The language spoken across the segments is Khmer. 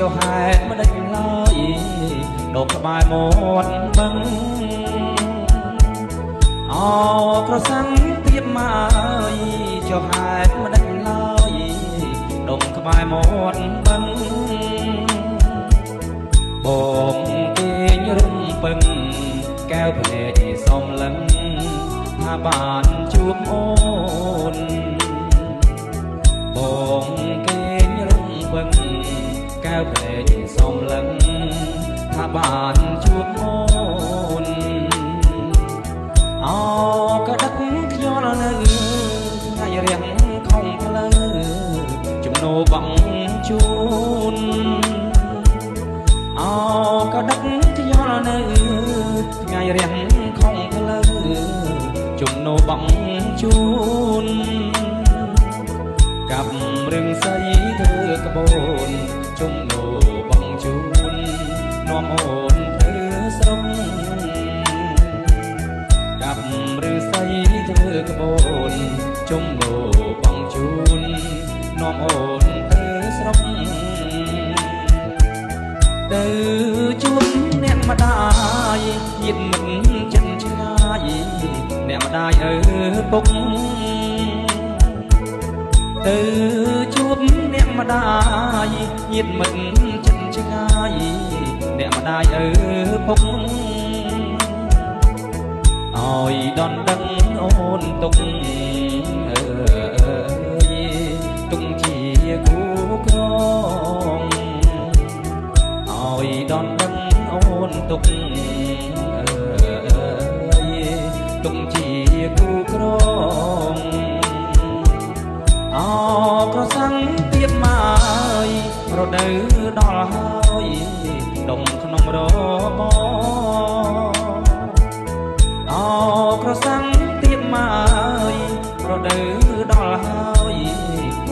ចុះហេតុមិនដេចឡើយដកក្បែរមាត់បឹងអោក្រសាំងទៀតមកចុះហេតុមិនដេចឡើយដកក្បែរមាត់បឹងបងគេញរំពឹងកែវភ្នែកសំឡឹងថាបានជួបអូនបងគេញរំពឹងកែវភ្នែកសំឡឹងថាបានជួបអូនអោក៏ដឹកខ្ញុំនៅថ្ងៃរៀងខំផ្លូវជំនោបងជូនអោក៏ដឹកខ្ញុំនៅថ្ងៃរៀងខំផ្លូវជំនោបងជូនกับរឿងស្អីធ្វើក្បូនជំនោបងជូននាំអូនធ្វើស្រុកกับរឿងស្អីធ្វើក្បូនជំនោបងជូននាំអូនធ្វើស្រុកទៅជួបអ្នកម្ដាយញាតិមិនចិនឆ្ងាយអ្នកម្ដាយឪពុកទៅជួបអ្នកម្ដាយញាតិមិនចិនឆ្ងាយអ្នកម្ដាយឪពុកឲ្យដនដឹងអូនទុកទុកជាគូក្រងឲ្យដនដឹងអូនទុកទុកជាគូក្រងអោក្រសាំងទៀតមករដូវដល់ហើយដុំក្នុងរបអោក្រសាំងទៀតមករដូវដល់ហើយ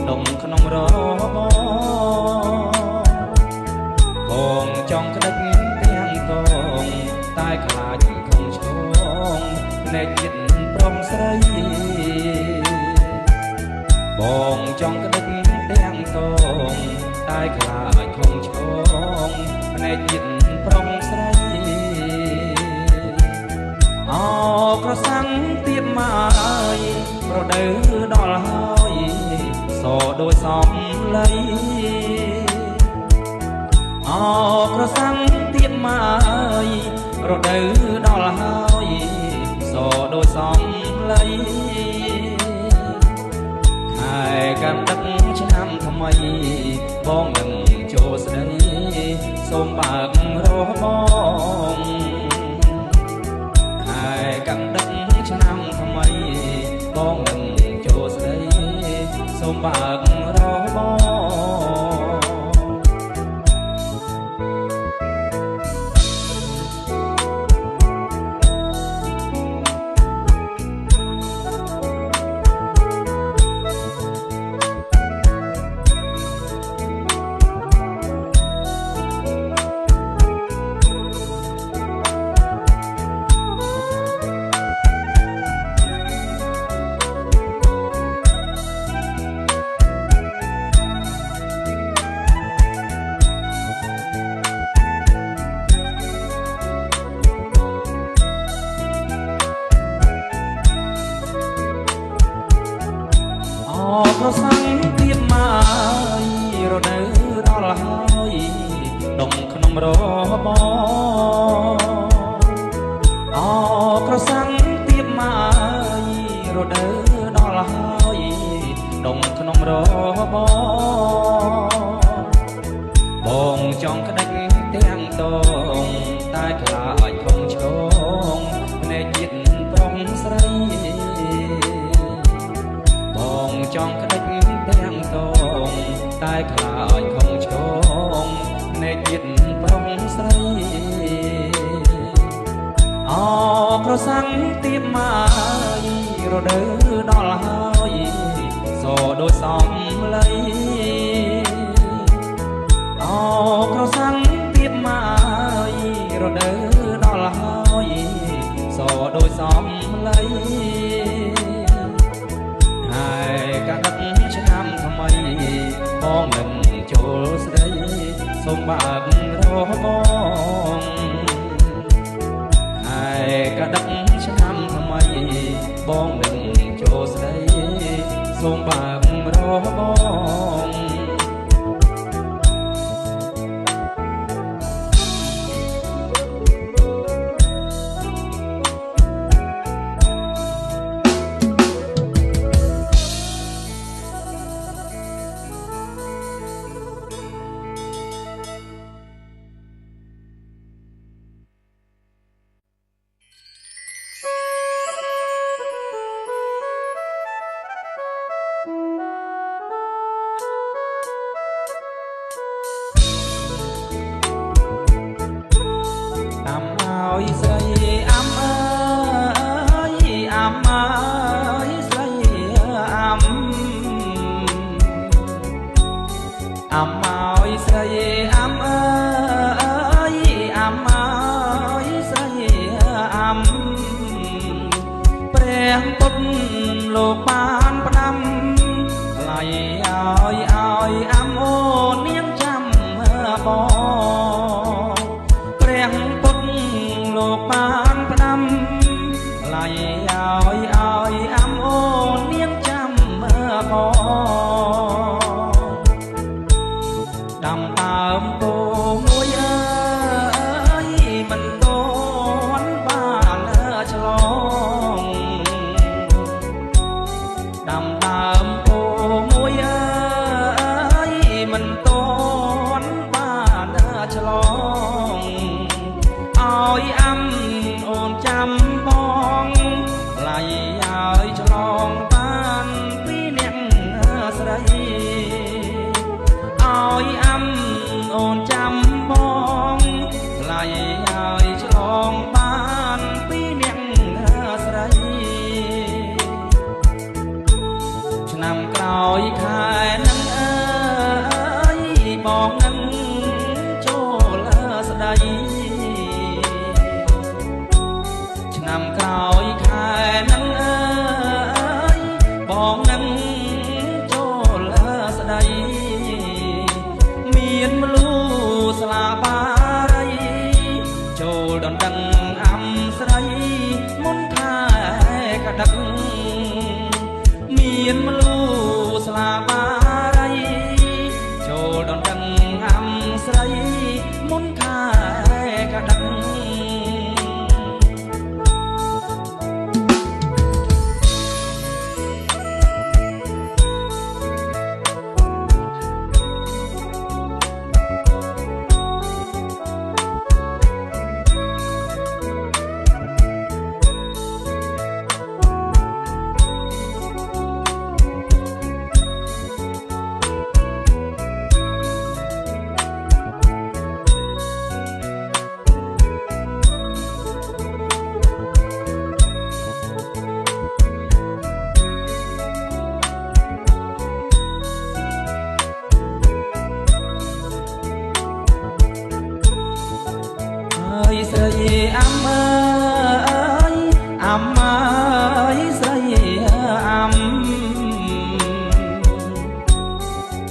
ដុំក្នុងរបបងចង់ក្តិចទាំងកងតែខ្លាចខំឆ្លងភ្នែកចិត្តព្រមស្រីបងចង់ក្តិចទាំងកងតែខ្លាចខំឆ្លងភ្នែកចិត្តព្រមស្រីអោក្រសាំងទៀតមកប្រដូវដល់ហើយសដូចសំឡីអោក្រសាំងទៀតមករដូវដល់ហើយសដូចសំឡីខែកាន់ទឹកឆ្នាំថ្មីបងនឹងចូលស្ដីសូមបើករបងខែកាន់ទឹកឆ្នាំថ្មីបងនឹងចូលស្ដីសូមបើករបងក្រសាំងទៀតមករដូវដល់ហើយដុំក្នុងរបអក្រសាំងទៀតមករដូវដល់ហើយដុំក្នុងរបបងចង់ក្តិចទាំងតងតែខ្លាចខំឆ្លងភ្នែកចិត្តប្រុងស្រីបងចង់ក្តិចទាំងតងតែខ្លាចខំឆ្លងភ្នែកចិត្តប្រុងស្រីអោក្រសាំងទៀតមករដូវដល់ហើយសដូចសំឡីអោក្រសាំងទៀតមករដូវដល់ហើយសដូចសំឡីហើយកាដឹកឆ្នាំថ្មីបងនឹងចូលស្ដីសូម បងហើយក៏ដឹកឆ្នាំថ្មីបងនឹងចូលស្ដីសូមបើករបងឲ្យស្រីអាំអើយអាំអើយស្រីអាំអាំឲ្យស្រីអាំអើយអាំអើយស្រីអាំព្រះពុទ្ធលោកបានផ្ដាំថ្លៃឲ្យអាំអូននាងចាំបងព្រះពុទ្ធលោកបានផ្ដាំថ្លៃឲ្យអាំអូននាងចាំបងដាំដើមពោមួយអើយមិនទាន់បានឆ្លងដាំដើមពោមួយអើយមិនទាន់បានឆ្លងឲ្យអាំអូនចាំបងថ្លៃឲ្យឆ្លងបានពីអ្នកស្រីឲ្យអាំអូនចាំបងថ្លៃឲ្យឆ្លងបានពីអ្នកស្រីឆ្នាំក្រោយខែនឹងអើយបងនឹងចូលស្ដីឆ្នាំក្រោយខែនឹងអើយបងនឹងចូលស្ដីមានមលូស្លាបារីចូលដណ្ដឹងអាំស្រីមុនខែកដឹកមានមលូស្លាបារីចូលដណ្ដឹងអាំស្រីមុនខែកដឹកស្រីអាំអើយអាំអើយស្រីអាំ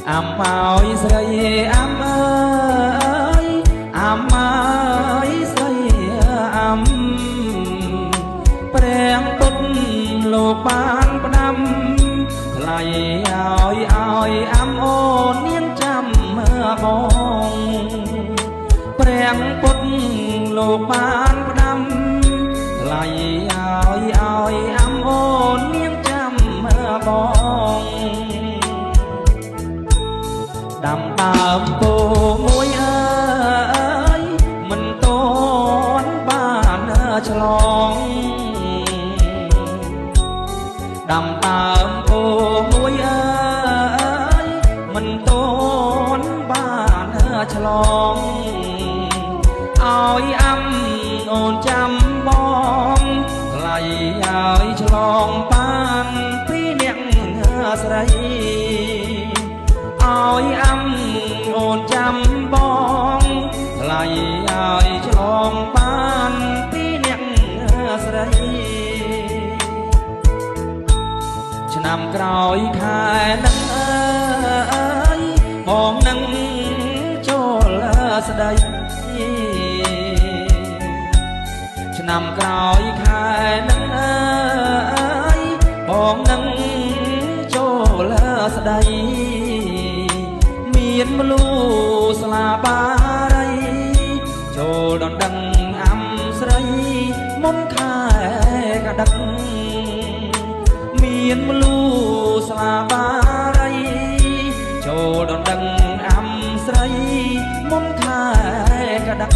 អាំអើយស្រីអាំអើយអាំអើយស្រីអាំព្រះពុទ្ធលោកបានផ្ដាំថ្លៃឲ្យអាំអូននាងចាំបងព្រះពុទ្ធលោកបានផ្ដាំថ្លៃឲ្យអាំអូននាងចាំបងដាំដើមពោមួយអើយមិនទាន់បានឆ្លងដាំដើមពោមួយអើយមិនទាន់បានឆ្លងឲ្យអាំអូនចាំបងថ្លៃឲ្យឆ្លងបានពីអ្នកស្រីឲ្យអាំអូនចាំបងថ្លៃឲ្យឆ្លងបានពីអ្នកស្រីឆ្នាំក្រោយខែនឹងអើយបងនឹងចូលស្ដី ឆ្នាំក្រោយខែនឹងអើយបងនឹងចូលស្ដីមានមលូស្លាបារីចូលដណ្ដឹងអំស្រីមុនខែកដឹកមានមលូស្លាបារីចូលដណ្ដឹងអំស្រីមុនខែកដឹក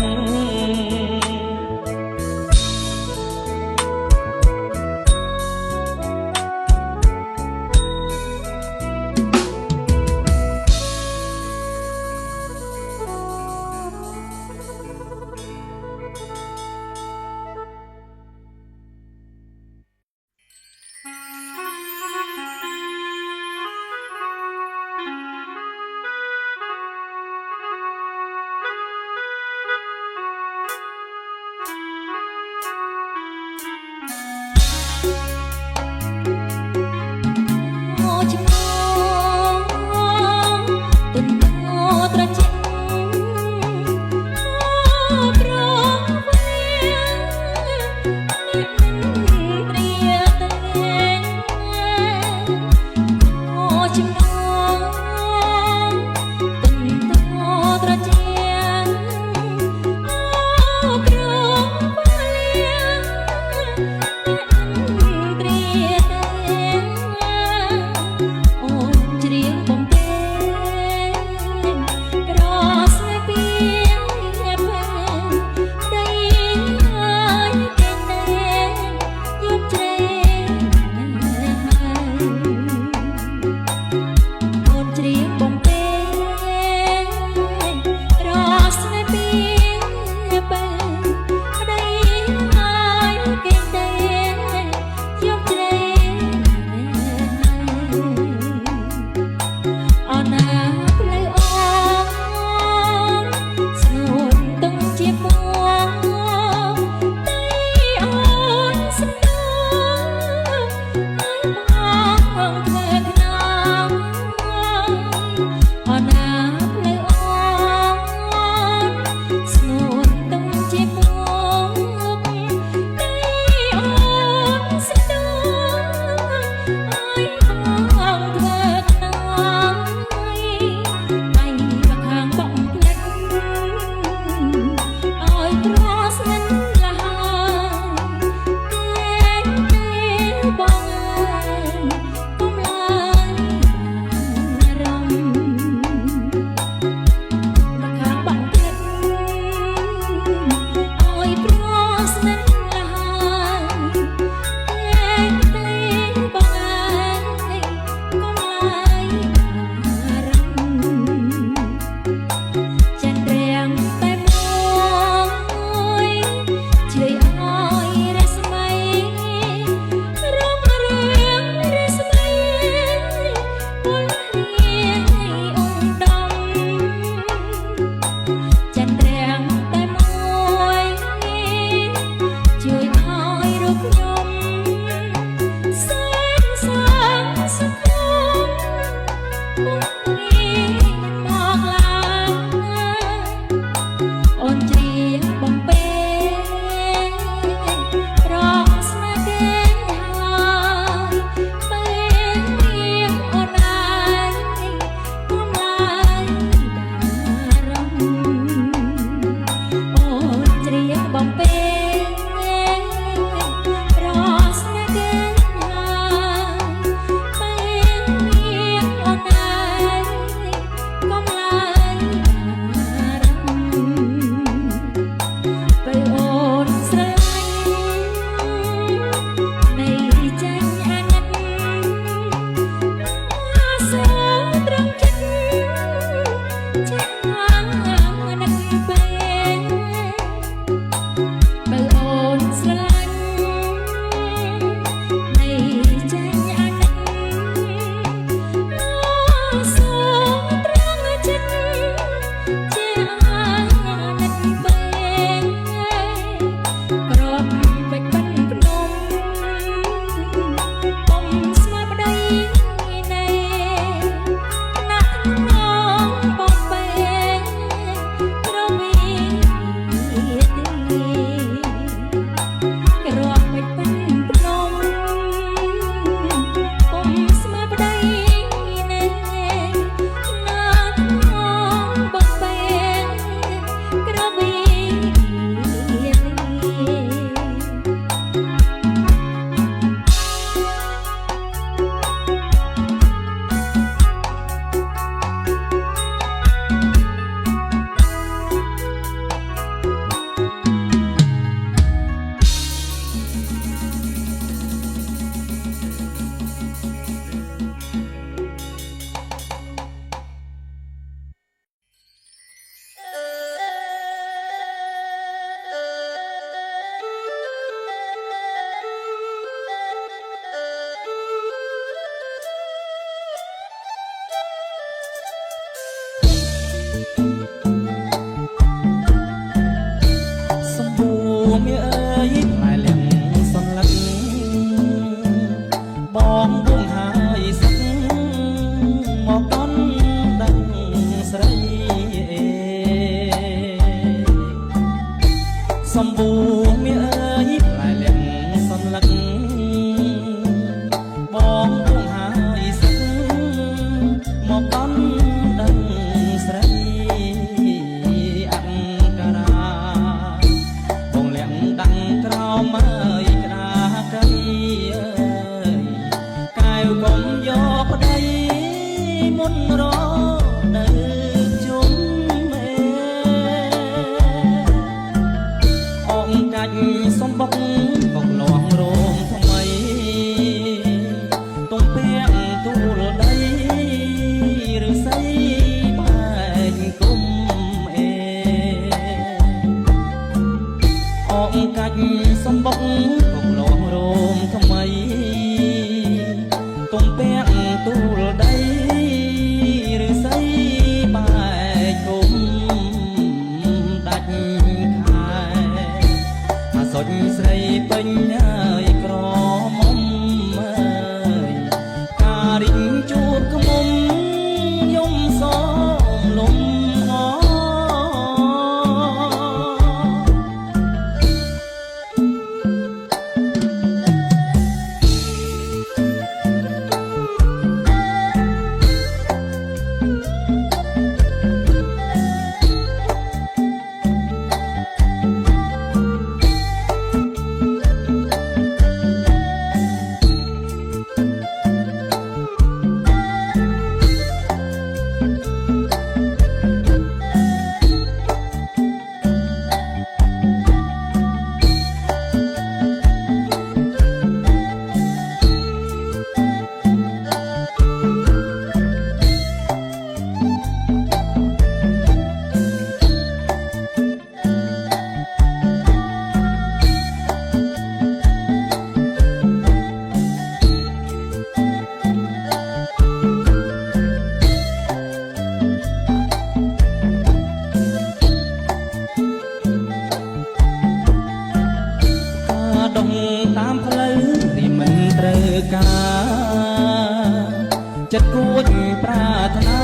សម្បូរមាអើយផ្លែលៀងសន្លឹកបងគង់ហើយសឹកមកដល់ដឹងស្រីអង្ការាបងលៀងដាំងក្រោមអើយក្តាកៃអើយកែវកុំយកប្តីមុនរនៅជុំកាច់សំបុកកងលងរោមថ្មីទុំពាំងទូលដីឬស័យបែកគុំអេអងកាច់សំបុកកងលងរោមថ្មីទុំពាំងទូលដីឬស័យបែកគុំដាច់សុចស្រីពេញហើយក្រមុំអើយការរិញជួបក្មុំយំសមលំអតាមផ្លូវទីមិនត្រូវការចិត្តគួចប្រាថ្នា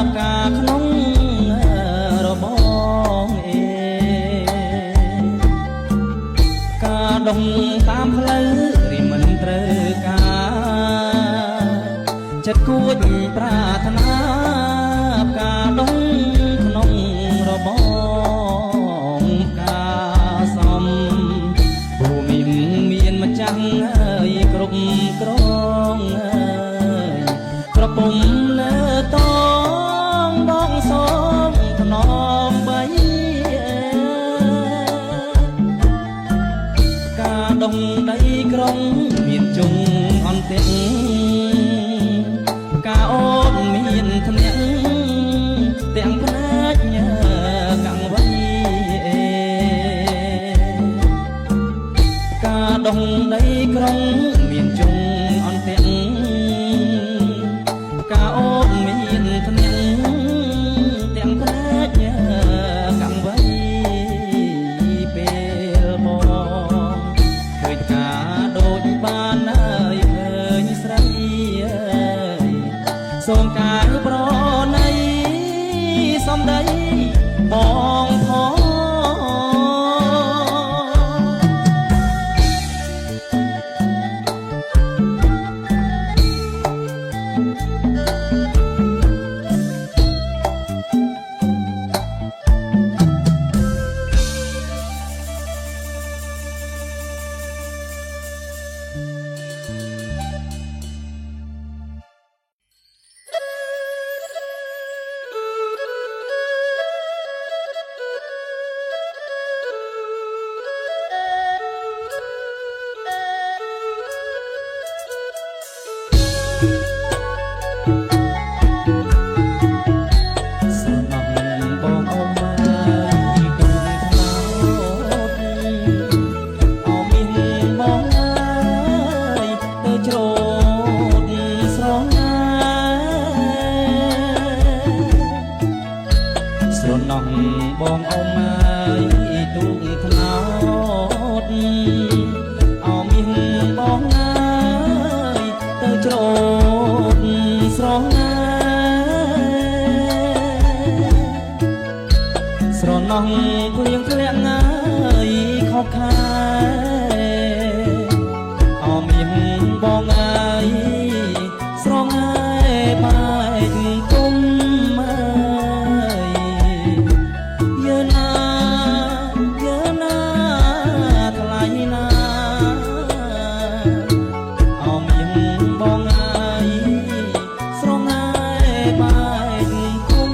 ផ្កាក្នុងរបងអេការដងតាមផ្លូវទីមិនត្រូវការចិត្តគួចប្រាថ្នាផ្កាដងក្នុងរបងផ្កាសំម្ចាស់អើយគ្រប់គ្រងអើយក្រពុំលើតងបងសំថ្នមបីការដងដីក្រុងមានជុងអន្ទាក់ការអូនមានធ្នាក់ទាំងភ្នែកកាំងវៃដងដីក្រុងមានជុងអន្ទាក់ការអូនមានធ្នាក់ទាំងភ្នែកកាំងវៃពេលបងឃើញការដូចបានហើយឃើញស្រីអើយសូមការប្រណីសំដីបងផងបងអមហើយទូកថ្នោតអមមានបងហើយទៅច្រូតស្រងស្រណោះ នាងធ្លាក់ងាយខកខាអមានបងងាយស្រងាយបែកគុំយើណាថ្លៃណាអមានបងងាយស្រងាយបែកគុំ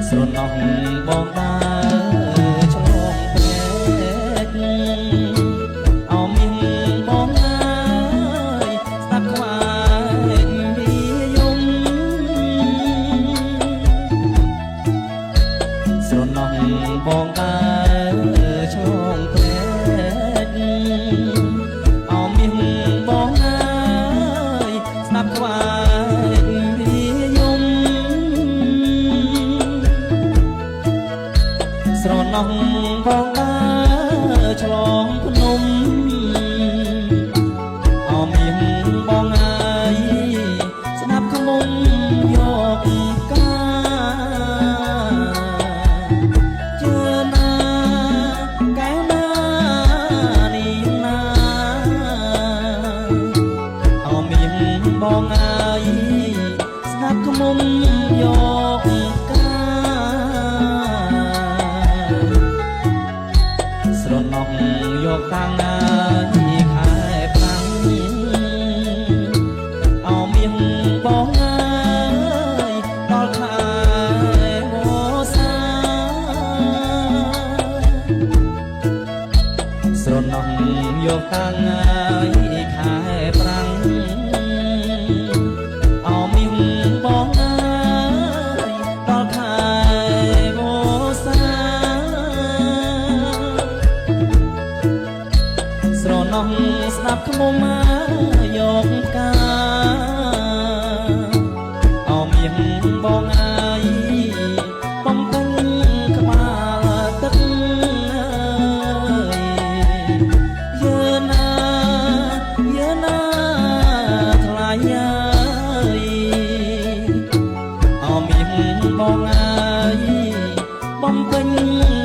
ស្រណោះបងដើរឆ្លងព្រែកអមានបងងាយស្ដាប់ខ្វាយនិយមស្រណោះបងដើរឆ្លងព្រែកអមានបងងាយស្ដាប់ខ្វាយនិយមស្រណោះបងដើរឆ្លងភ្នំអមានបងងាយស្ដាប់ខ្មុំយកកាជើណាកែណានេះណាអមានបងងាយស្ដាប់ខ្មុំយកកាស្រណោះយកតាំងងាយខែប្រាំងអមានបងងាយដល់ខែវស្សាស្រណោះយកតាំងងាយខែប្រាំងអមានបងងាយដល់ខែវស្សាស្រណោះស្ដាប់ខ្មុំយកកាអមានបងងាយបំពេញក្បាលទឹកយើណាថ្លៃអមានបងងាយបំពេញ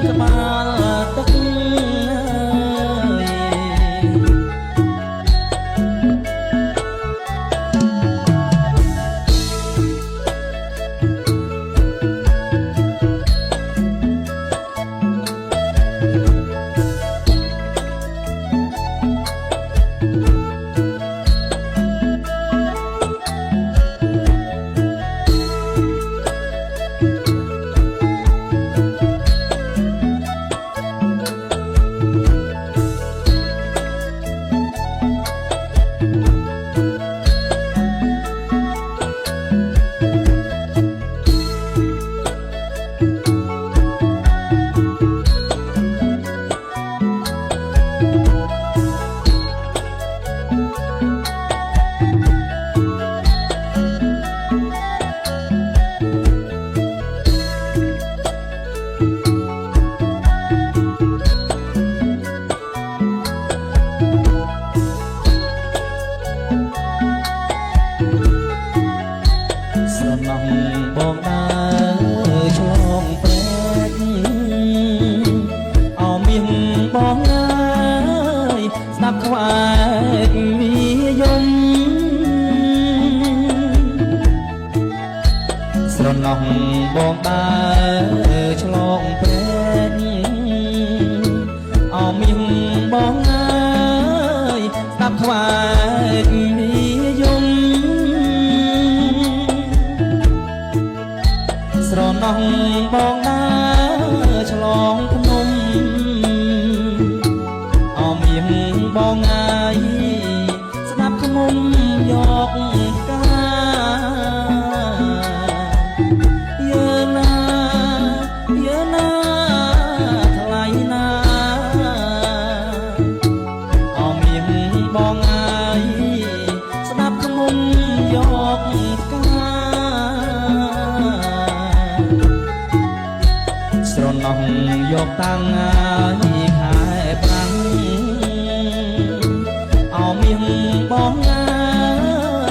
ក្បាលទឹកស្រណោះបងដើរឆ្លងព្រែកអមានបងងាយស្ដាប់ខ្វាយនិយមស្រណោះបងដើរឆ្លងព្រែកអមានបងងាយស្ដាប់ខ្វាយនិយមស្រណោះបងដើរឆ្លងភ្នំអមានបងងាយស្ដាប់ខ្មុំយកកាយើណាថ្លៃណាអមានបងងាយស្ដាប់ខ្មុំយកកាស្រណោះយកតាំងងាយខែប្រាំងអមានបងងា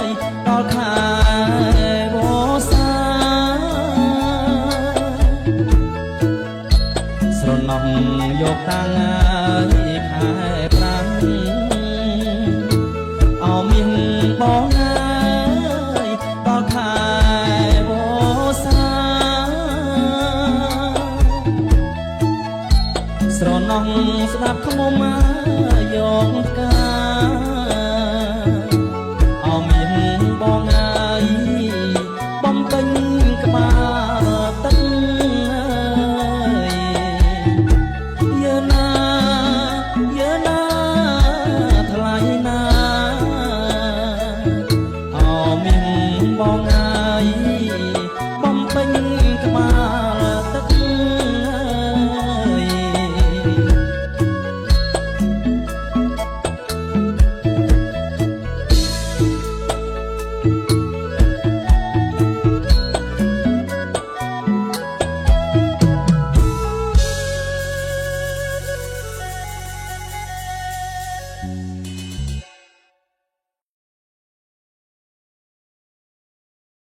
យដល់ខែវស្សា យកតាំងឲ្យខែប្រាំងអោមានបងអើយដល់ខែវស្សាស្រណោះស្ដាប់ខ្មុំមកយកផ្កា